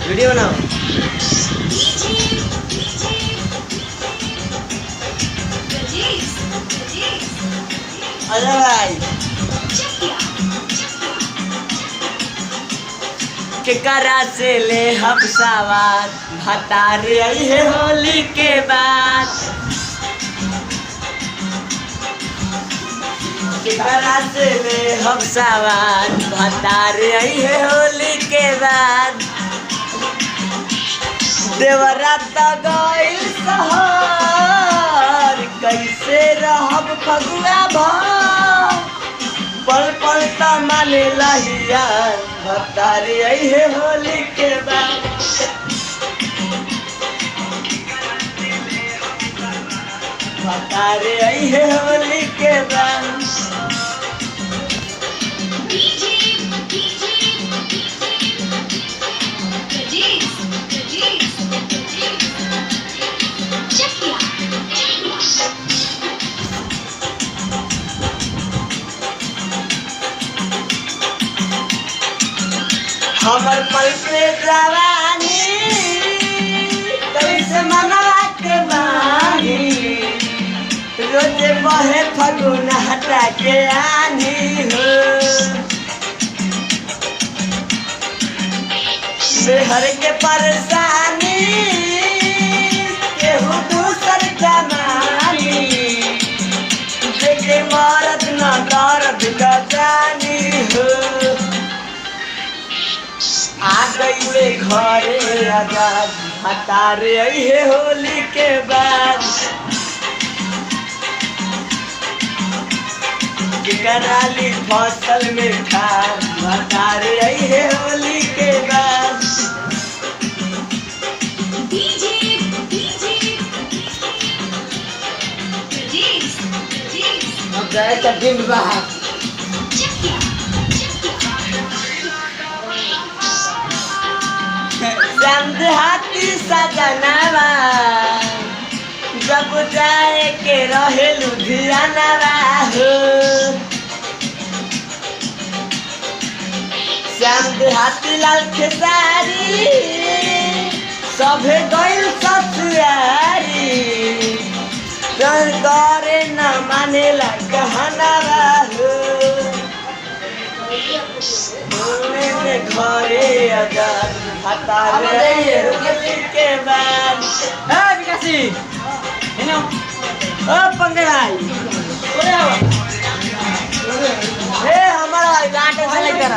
Video बनाओ। अरे भाई केकरा से ले हम सवार भतार आई है होली के बाद। केकरा से ले हम सवार भतार आई है होली के बाद। देवरा त गइल सहर कैसे रहब फगुआ भर। पल पल त माने लहिया भतार आई है होली के बाद। भतार आई है होली के बाद। हमर पल पे जवानी कैसे मनवा के माही। रोज बहे फगुन हटा के आनी हो। बेहर के परेशानी केहू दूसर जमानी। देखे मरद न दर्द गजानी हो। आ गईले घरे आजाद भतार आई है होली के बाद। कराली फसल में खाद भतार आई है होली के बाद। दिन बाहर हाथी सजनवा जब जाए के रहे लुधियानवा हो। श्याम हाथी लाल खेसारी सभे गइल ससुरारी। करे न मानेला कहनवा हो। घरे आजाद भतार आई है होली के बाद। विकासी पंगे भाई हमारा गांठ से लेकर